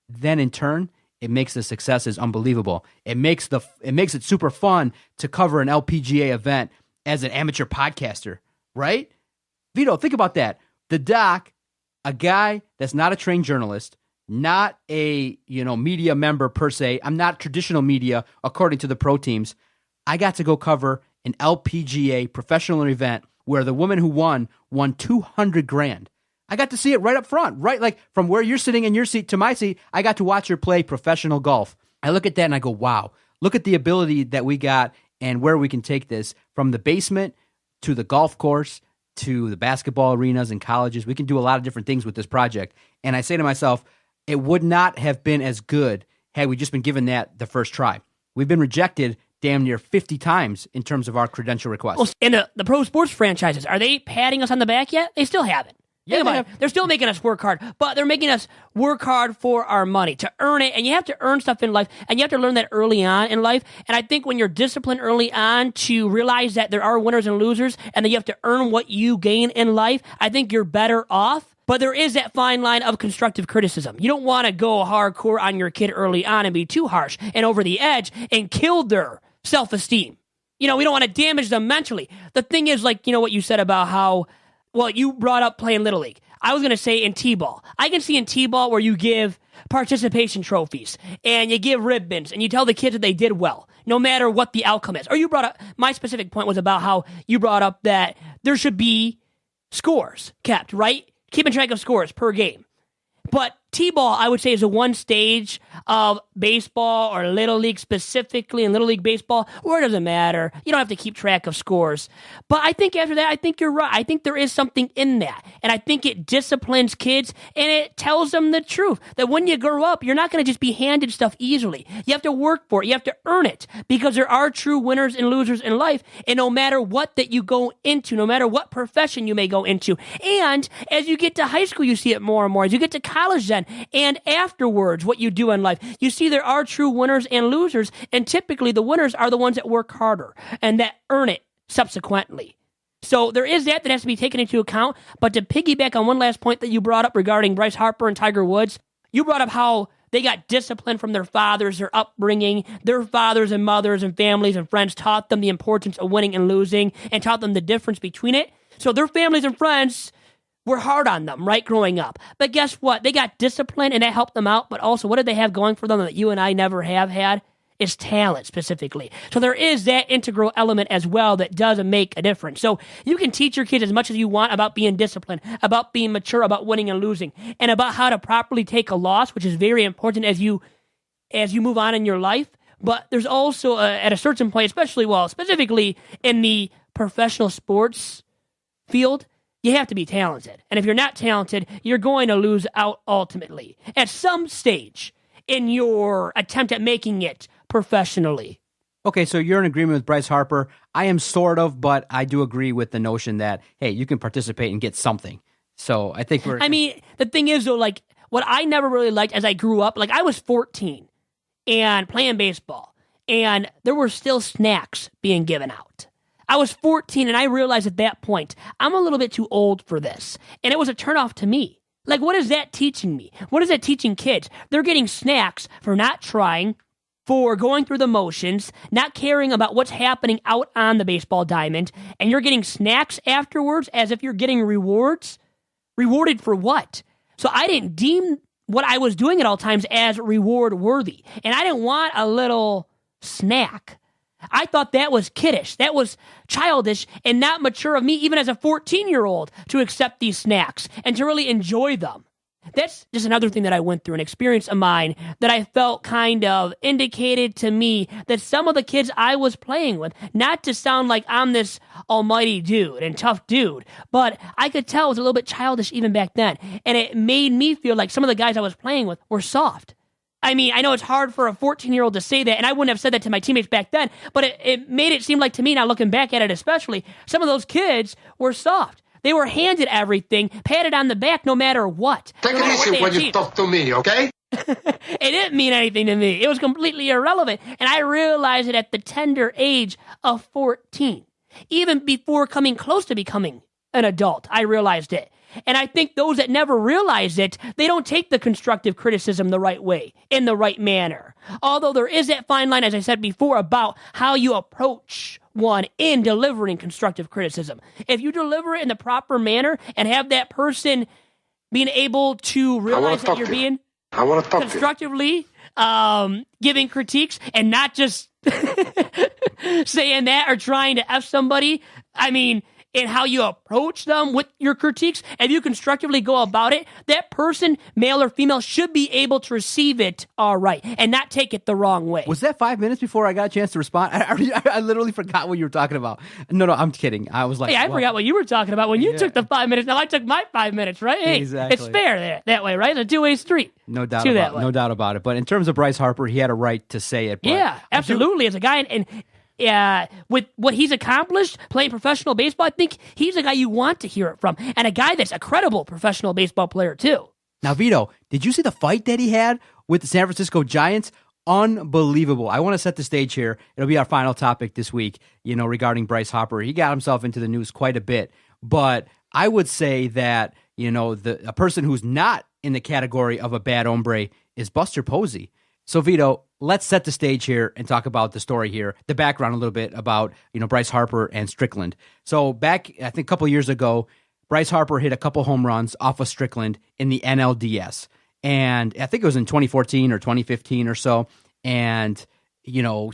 then in turn, it makes the successes unbelievable. It makes it super fun to cover an LPGA event as an amateur podcaster, right? Vito, think about that. The doc, a guy that's not a trained journalist, not a media member per se. I'm not traditional media according to the pro teams. I got to go cover an LPGA professional event where the woman who won $200,000. I got to see it right up front, right? Like from where you're sitting in your seat to my seat, I got to watch her play professional golf. I look at that and I go, wow, look at the ability that we got and where we can take this from the basement to the golf course to the basketball arenas and colleges. We can do a lot of different things with this project. And I say to myself, it would not have been as good had we just been given that the first try. We've been rejected damn near 50 times in terms of our credential requests. Well, and the pro sports franchises, are they patting us on the back yet? They still haven't. Yeah, They're still making us work hard, but they're making us work hard for our money, to earn it, and you have to earn stuff in life, and you have to learn that early on in life, and I think when you're disciplined early on to realize that there are winners and losers, and that you have to earn what you gain in life, I think you're better off. But there is that fine line of constructive criticism. You don't want to go hardcore on your kid early on and be too harsh and over the edge and kill their self-esteem. We don't want to damage them mentally. The thing is, like, what you said about how, well, you brought up playing Little League. I was going to say in T-ball. I can see in T-ball where you give participation trophies and you give ribbons and you tell the kids that they did well, no matter what the outcome is. Or you brought up, my specific point was about how you brought up that there should be scores kept, right? Keeping track of scores per game. But T-ball, I would say, is a one stage of baseball or Little League specifically, in Little League baseball, where it doesn't matter. You don't have to keep track of scores. But I think after that, I think you're right. I think there is something in that. And I think it disciplines kids and it tells them the truth. That when you grow up, you're not going to just be handed stuff easily. You have to work for it. You have to earn it. Because there are true winners and losers in life. And no matter what that you go into, no matter what profession you may go into. And as you get to high school, you see it more and more. As you get to college then, and afterwards, what you do in life, you see there are true winners and losers, and typically the winners are the ones that work harder and that earn it subsequently. So there is that has to be taken into account, but to piggyback on one last point that you brought up regarding Bryce Harper and Tiger Woods, you brought up how they got discipline from their fathers, their upbringing, their fathers and mothers and families and friends taught them the importance of winning and losing and taught them the difference between it. So their families and friends were hard on them, right, growing up. But guess what? They got discipline, and that helped them out. But also, what did they have going for them that you and I never have had? Is talent, specifically. So there is that integral element as well that does make a difference. So you can teach your kids as much as you want about being disciplined, about being mature, about winning and losing, and about how to properly take a loss, which is very important as you move on in your life. But there's also, at a certain point, specifically in the professional sports field, you have to be talented. And if you're not talented, you're going to lose out ultimately at some stage in your attempt at making it professionally. Okay, so you're in agreement with Bryce Harper. I am sort of, but I do agree with the notion that, hey, you can participate and get something. So I think the thing is, though, like, what I never really liked as I grew up, like, I was 14 and playing baseball, and there were still snacks being given out. I was 14, and I realized at that point, I'm a little bit too old for this. And it was a turnoff to me. Like, what is that teaching me? What is that teaching kids? They're getting snacks for not trying, for going through the motions, not caring about what's happening out on the baseball diamond, and you're getting snacks afterwards as if you're getting rewards? Rewarded for what? So I didn't deem what I was doing at all times as reward worthy. And I didn't want a little snack. I thought that was kiddish. That was childish and not mature of me, even as a 14-year-old, to accept these snacks and to really enjoy them. That's just another thing that I went through, an experience of mine that I felt kind of indicated to me that some of the kids I was playing with, not to sound like I'm this almighty dude and tough dude, but I could tell it was a little bit childish even back then. And it made me feel like some of the guys I was playing with were soft. I mean, I know it's hard for a 14-year-old to say that, and I wouldn't have said that to my teammates back then, but it made it seem like to me, now looking back at it especially, some of those kids were soft. They were handed everything, patted on the back no matter what. Take it easy when you talk to me, okay? It didn't mean anything to me. It was completely irrelevant. And I realized it at the tender age of 14. Even before coming close to becoming an adult, I realized it. And I think those that never realize it, they don't take the constructive criticism the right way, in the right manner. Although there is that fine line, as I said before, about how you approach one in delivering constructive criticism. If you deliver it in the proper manner and have that person being able to realize that you're being constructively giving critiques and not just saying that or trying to F somebody, I mean, in how you approach them with your critiques, if you constructively go about it, that person, male or female, should be able to receive it all right and not take it the wrong way. Was that 5 minutes before I got a chance to respond? I literally forgot what you were talking about. No, I'm kidding. I was like, hey, I forgot what you were talking about when you took the 5 minutes. Now I took my 5 minutes, right? Hey, exactly. It's fair that way, right? It's a two-way street. No doubt about it. But in terms of Bryce Harper, he had a right to say it. But yeah, absolutely. As a guy, and with what he's accomplished playing professional baseball, I think he's a guy you want to hear it from, and a guy that's a credible professional baseball player too. Now, Vito, did you see the fight that he had with the San Francisco Giants? Unbelievable. I want to set the stage here. It'll be our final topic this week, regarding Bryce Harper. He got himself into the news quite a bit, but I would say that, a person who's not in the category of a bad hombre is Buster Posey. So, Vito, let's set the stage here and talk about the story here, the background a little bit about, Bryce Harper and Strickland. So back, I think a couple years ago, Bryce Harper hit a couple home runs off of Strickland in the NLDS. And I think it was in 2014 or 2015 or so. And,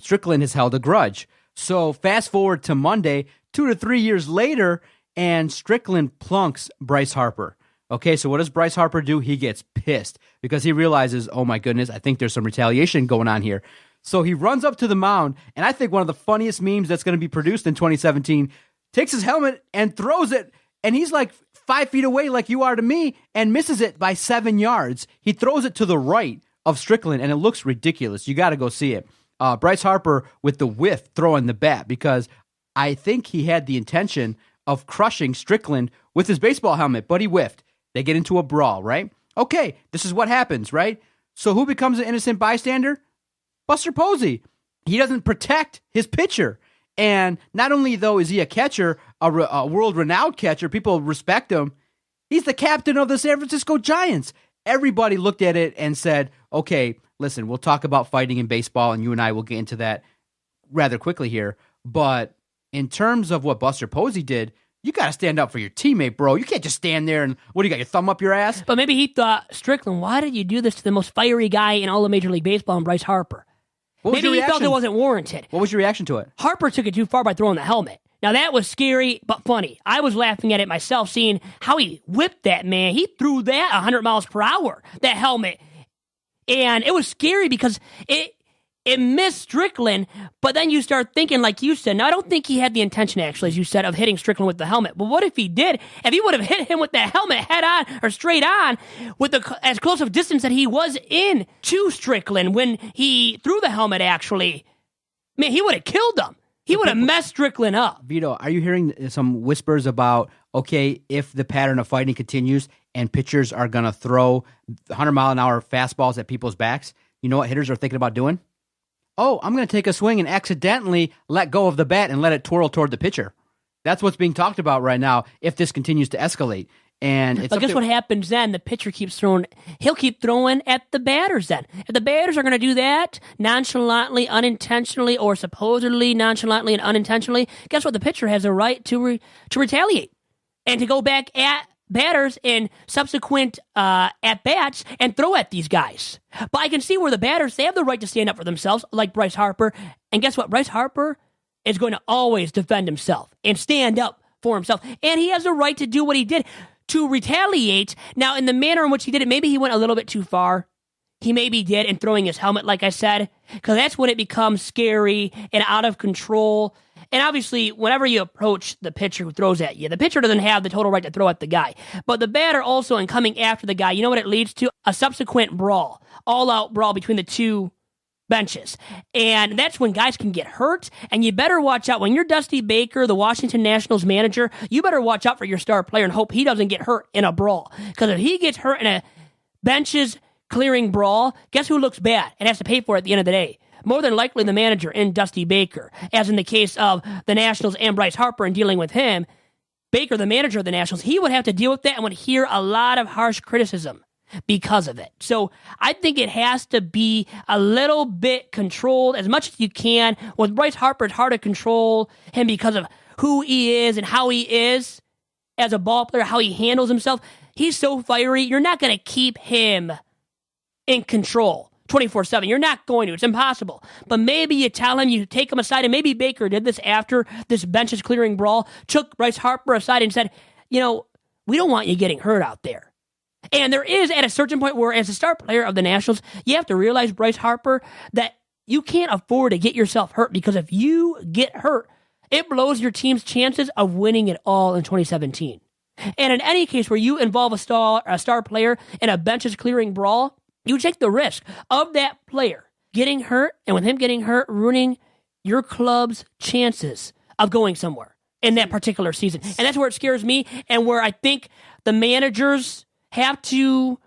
Strickland has held a grudge. So fast forward to Monday, 2 to 3 years later, and Strickland plunks Bryce Harper. Okay, so what does Bryce Harper do? He gets pissed because he realizes, oh my goodness, I think there's some retaliation going on here. So he runs up to the mound, and I think one of the funniest memes that's going to be produced in 2017, takes his helmet and throws it, and he's like 5 feet away like you are to me, and misses it by 7 yards. He throws it to the right of Strickland, and it looks ridiculous. You got to go see it. Bryce Harper with the whiff throwing the bat, because I think he had the intention of crushing Strickland with his baseball helmet, but he whiffed. They get into a brawl, right? Okay, this is what happens, right? So who becomes an innocent bystander? Buster Posey. He doesn't protect his pitcher. And not only, though, is he a catcher, a world-renowned catcher, people respect him, he's the captain of the San Francisco Giants. Everybody looked at it and said, okay, listen, we'll talk about fighting in baseball, and you and I will get into that rather quickly here. But in terms of what Buster Posey did, you got to stand up for your teammate, bro. You can't just stand there and, what do you got, your thumb up your ass? But maybe he thought, Strickland, why did you do this to the most fiery guy in all of Major League Baseball, and Bryce Harper? Maybe he felt it wasn't warranted. What was your reaction to it? Harper took it too far by throwing the helmet. Now, that was scary, but funny. I was laughing at it myself, seeing how he whipped that man. He threw that 100 miles per hour, that helmet. And it was scary because it missed Strickland, but then you start thinking, like you said, now I don't think he had the intention, actually, as you said, of hitting Strickland with the helmet. But what if he did? If he would have hit him with that helmet head on or straight on with as close of distance that he was in to Strickland when he threw the helmet, actually, man, he would have killed him. He would have messed Strickland up. Vito, are you hearing some whispers about, okay, if the pattern of fighting continues and pitchers are going to throw 100-mile-an-hour fastballs at people's backs, you know what hitters are thinking about doing? Oh, I'm going to take a swing and accidentally let go of the bat and let it twirl toward the pitcher. That's what's being talked about right now if this continues to escalate. But guess what happens then? The pitcher keeps throwing. He'll keep throwing at the batters then. If the batters are going to do that nonchalantly, unintentionally, or supposedly nonchalantly and unintentionally, guess what? The pitcher has a right to retaliate and to go back at batters in subsequent at-bats and throw at these guys. But I can see where the batters, they have the right to stand up for themselves, like Bryce Harper. And guess what? Bryce Harper is going to always defend himself and stand up for himself. And he has the right to do what he did, to retaliate. Now, in the manner in which he did it, maybe he went a little bit too far. He maybe did in throwing his helmet, like I said, because that's when it becomes scary and out of control. And obviously, whenever you approach the pitcher who throws at you, the pitcher doesn't have the total right to throw at the guy. But the batter also, in coming after the guy, you know what it leads to? A subsequent brawl, all-out brawl between the two benches. And that's when guys can get hurt, and you better watch out. When you're Dusty Baker, the Washington Nationals manager, you better watch out for your star player and hope he doesn't get hurt in a brawl. Because if he gets hurt in a benches clearing brawl, guess who looks bad and has to pay for it at the end of the day? More than likely the manager in Dusty Baker, as in the case of the Nationals and Bryce Harper and dealing with him. Baker, the manager of the Nationals, he would have to deal with that and would hear a lot of harsh criticism because of it. So I think it has to be a little bit controlled as much as you can. With Bryce Harper, it's hard to control him because of who he is and how he is as a ball player, how he handles himself. He's so fiery, you're not going to keep him in control 24/7. You're not going to. It's impossible. But maybe you tell him, you take him aside, and maybe Baker did this after this benches clearing brawl, took Bryce Harper aside and said, we don't want you getting hurt out there. And there is, at a certain point where, as a star player of the Nationals, you have to realize, Bryce Harper, that you can't afford to get yourself hurt, because if you get hurt, it blows your team's chances of winning it all in 2017. And in any case where you involve a star player in a benches clearing brawl, you take the risk of that player getting hurt, and with him getting hurt, ruining your club's chances of going somewhere in that particular season. And that's where it scares me, and where I think the managers have to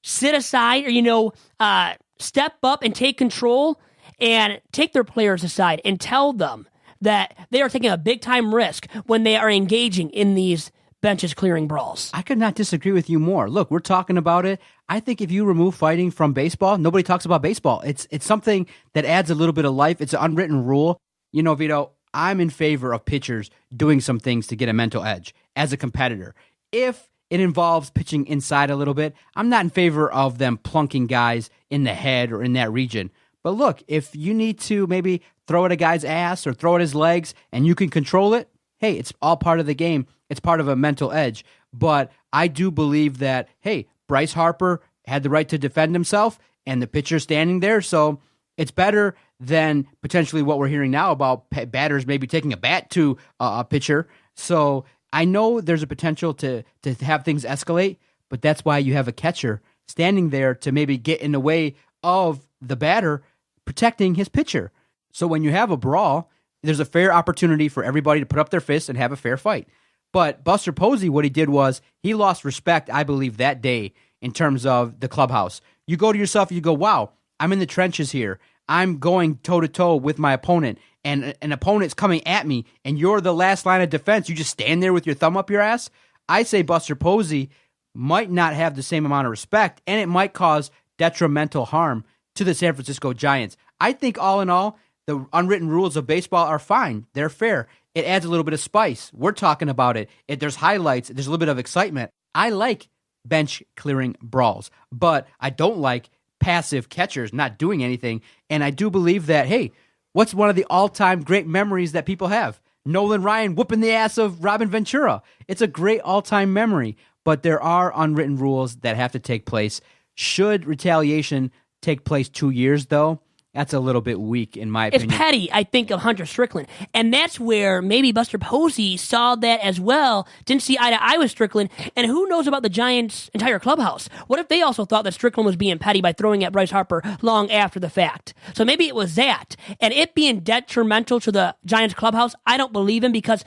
sit aside or, step up and take control and take their players aside and tell them that they are taking a big-time risk when they are engaging in these benches clearing brawls. I could not disagree with you more. Look, we're talking about it. I think if you remove fighting from baseball, nobody talks about baseball. It's something that adds a little bit of life. It's an unwritten rule. Vito, I'm in favor of pitchers doing some things to get a mental edge as a competitor. If it involves pitching inside a little bit, I'm not in favor of them plunking guys in the head or in that region. But look, if you need to maybe throw at a guy's ass or throw at his legs and you can control it, hey, it's all part of the game. It's part of a mental edge. But I do believe that, hey, Bryce Harper had the right to defend himself and the pitcher standing there. So it's better than potentially what we're hearing now about batters maybe taking a bat to a pitcher. So I know there's a potential to have things escalate, but that's why you have a catcher standing there to maybe get in the way of the batter protecting his pitcher. So when you have a brawl, there's a fair opportunity for everybody to put up their fists and have a fair fight. But Buster Posey, what he did was he lost respect, I believe, that day in terms of the clubhouse. You go to yourself, you go, wow, I'm in the trenches here. I'm going toe-to-toe with my opponent, and an opponent's coming at me, and you're the last line of defense. You just stand there with your thumb up your ass. I say Buster Posey might not have the same amount of respect, and it might cause detrimental harm to the San Francisco Giants. I think all in all, the unwritten rules of baseball are fine. They're fair. It adds a little bit of spice. We're talking about it. There's highlights. There's a little bit of excitement. I like bench clearing brawls, but I don't like passive catchers not doing anything. And I do believe that, hey, what's one of the all-time great memories that people have? Nolan Ryan whooping the ass of Robin Ventura. It's a great all-time memory, but there are unwritten rules that have to take place. Should retaliation take place 2 years, though? That's a little bit weak, in my opinion. It's petty, I think, of Hunter Strickland. And that's where maybe Buster Posey saw that as well, didn't see eye to eye with Strickland, and who knows about the Giants' entire clubhouse? What if they also thought that Strickland was being petty by throwing at Bryce Harper long after the fact? So maybe it was that. And it being detrimental to the Giants' clubhouse, I don't believe in, because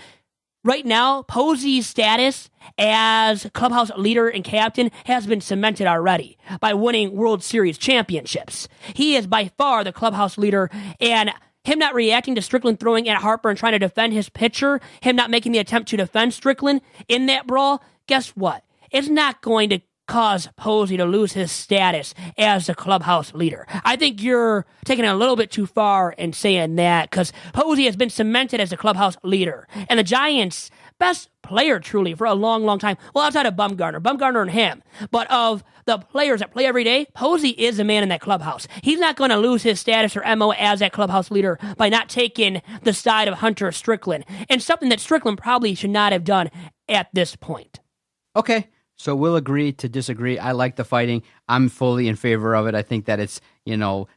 right now, Posey's status as clubhouse leader and captain has been cemented already by winning World Series championships. He is by far the clubhouse leader, and him not reacting to Strickland throwing at Harper and trying to defend his pitcher, him not making the attempt to defend Strickland in that brawl, guess what? It's not going to cause Posey to lose his status as the clubhouse leader. I think you're taking it a little bit too far in saying that, because Posey has been cemented as the clubhouse leader. And the Giants, best player truly for a long, long time. Well, outside of Bumgarner and him. But of the players that play every day, Posey is a man in that clubhouse. He's not going to lose his status or MO as that clubhouse leader by not taking the side of Hunter Strickland, and something that Strickland probably should not have done at this point. Okay, so we'll agree to disagree. I like the fighting. I'm fully in favor of it. I think that it's,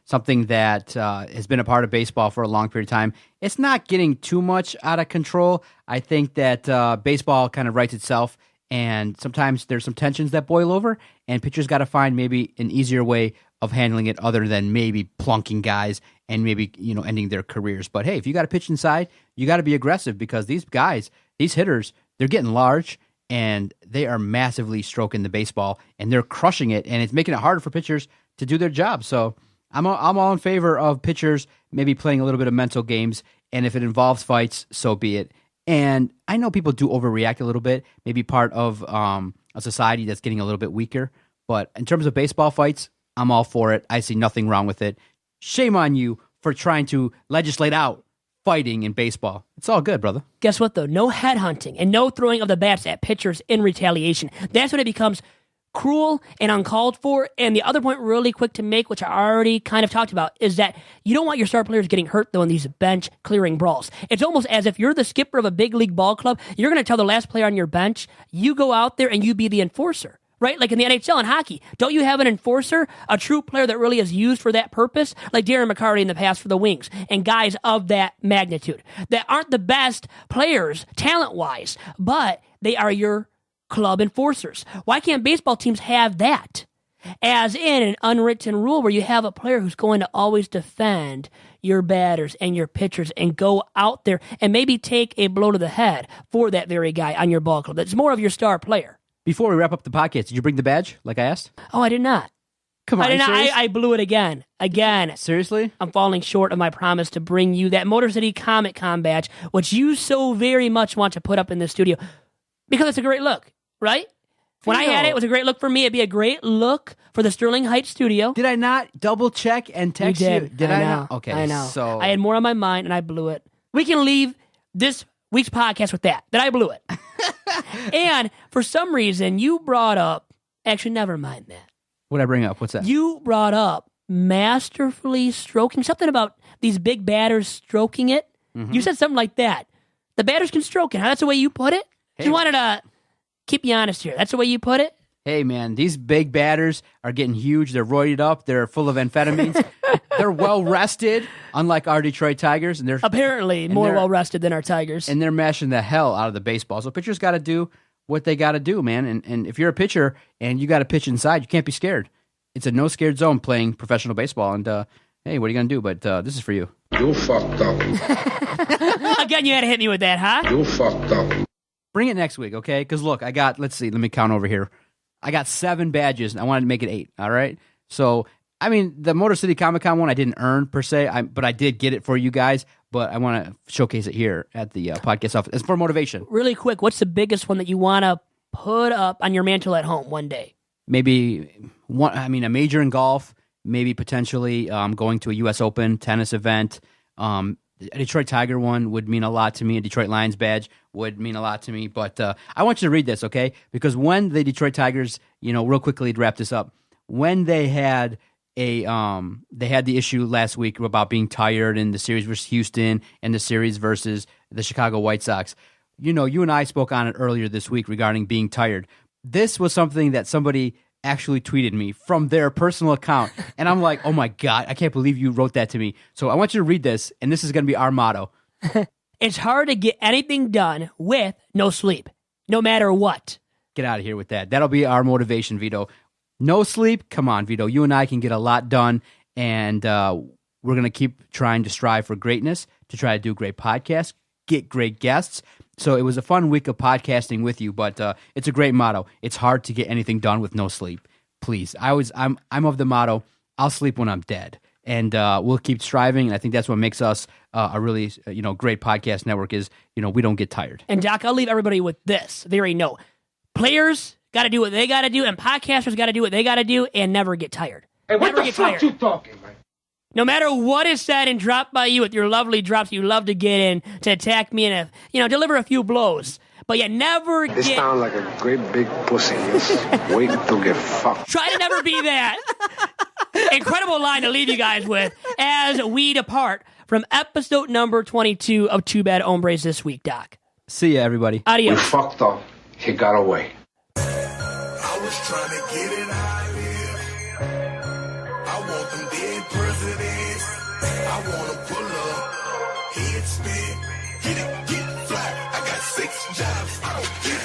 something that has been a part of baseball for a long period of time. It's not getting too much out of control. I think that baseball kind of writes itself, and sometimes there's some tensions that boil over, and pitchers got to find maybe an easier way of handling it other than maybe plunking guys and maybe, ending their careers. But hey, if you got to pitch inside, you got to be aggressive, because these guys, these hitters, they're getting large, and they are massively stroking the baseball, and they're crushing it, and it's making it harder for pitchers to do their job. So I'm all in favor of pitchers maybe playing a little bit of mental games, and if it involves fights, so be it. And I know people do overreact a little bit, maybe part of a society that's getting a little bit weaker. But in terms of baseball fights, I'm all for it. I see nothing wrong with it. Shame on you for trying to legislate out fighting in baseball. It's all good, brother. Guess what, though? No headhunting and no throwing of the bats at pitchers in retaliation. That's when it becomes cruel and uncalled for. And the other point really quick to make, which I already kind of talked about, is that you don't want your star players getting hurt, though, in these bench clearing brawls. It's almost as if you're the skipper of a big league ball club. You're going to tell the last player on your bench, you go out there and you be the enforcer. Right? Like in the NHL and hockey, don't you have an enforcer, a true player that really is used for that purpose? Like Darren McCarty in the past for the Wings, and guys of that magnitude that aren't the best players talent-wise, but they are your club enforcers. Why can't baseball teams have that? As in an unwritten rule where you have a player who's going to always defend your batters and your pitchers and go out there and maybe take a blow to the head for that very guy on your ball club. That's more of your star player. Before we wrap up the podcast, did you bring the badge like I asked? Oh, I did not. Come on, I did not. I blew it again. Seriously? I'm falling short of my promise to bring you that Motor City Comic Con badge, which you so very much want to put up in the studio, because it's a great look, right? When I had it, it was a great look for me. It'd be a great look for the Sterling Heights studio. Did I not double check and text you? Did I not? Okay, I know. So I had more on my mind, and I blew it. We can leave this week's podcast with that I blew it. And for some reason, you brought up, actually, never mind that. What'd I bring up? What's that? You brought up masterfully stroking, something about these big batters stroking it. Mm-hmm. You said something like that. The batters can stroke it. Huh? That's the way you put it? Hey, you wanted to keep you honest here. That's the way you put it? Hey, man, these big batters are getting huge. They're roided up. They're full of amphetamines. They're well-rested, unlike our Detroit Tigers. And they're apparently more well-rested than our Tigers. And they're mashing the hell out of the baseball. So pitchers got to do what they got to do, man. And if you're a pitcher and you got to pitch inside, you can't be scared. It's a no-scared zone playing professional baseball. And, hey, what are you going to do? But this is for you. You fucked up. Again, you had to hit me with that, huh? You fucked up. Bring it next week, okay? Because, look, let's see, let me count over here. I got 7 badges, and I wanted to make it 8, all right? So, I mean, the Motor City Comic-Con one I didn't earn, per se, but I did get it for you guys, but I want to showcase it here at the podcast office. It's for motivation. Really quick, what's the biggest one that you want to put up on your mantle at home one day? Maybe, a major in golf, maybe potentially going to a U.S. Open tennis event. A Detroit Tiger one would mean a lot to me. A Detroit Lions badge would mean a lot to me. But I want you to read this, okay? Because when the Detroit Tigers, real quickly to wrap this up, when they had the issue last week about being tired in the series versus Houston and the series versus the Chicago White Sox, you and I spoke on it earlier this week regarding being tired. This was something that somebody actually tweeted me from their personal account. And I'm like, oh my God, I can't believe you wrote that to me. So I want you to read this, and this is going to be our motto. It's hard to get anything done with no sleep, no matter what. Get out of here with that. That'll be our motivation, Vito. No sleep? Come on, Vito. You and I can get a lot done, and we're going to keep trying to strive for greatness, to try to do great podcasts, get great guests. So it was a fun week of podcasting with you, but it's a great motto. It's hard to get anything done with no sleep. Please, I'm of the motto, I'll sleep when I'm dead, and we'll keep striving. And I think that's what makes us a really great podcast network is we don't get tired. And Doc, I'll leave everybody with this. They already know. Players got to do what they got to do, and podcasters got to do what they got to do, and never get tired. Hey, what never the fuck you talking, man? No matter what is said and dropped by you with your lovely drops, you love to get in to attack me and deliver a few blows. But yeah, never This get. sounds like a great big pussy. Just waiting to get fucked. Try to never be that. Incredible line to leave you guys with as we depart from episode number 22 of Two Bad Hombres this week, Doc. See ya, everybody. We Adios. fucked up. He got away. I was trying to get it how I live. I want them dead presidents. I want to pull up, head spin, get it, get fly. I got 6 jobs. I don't care.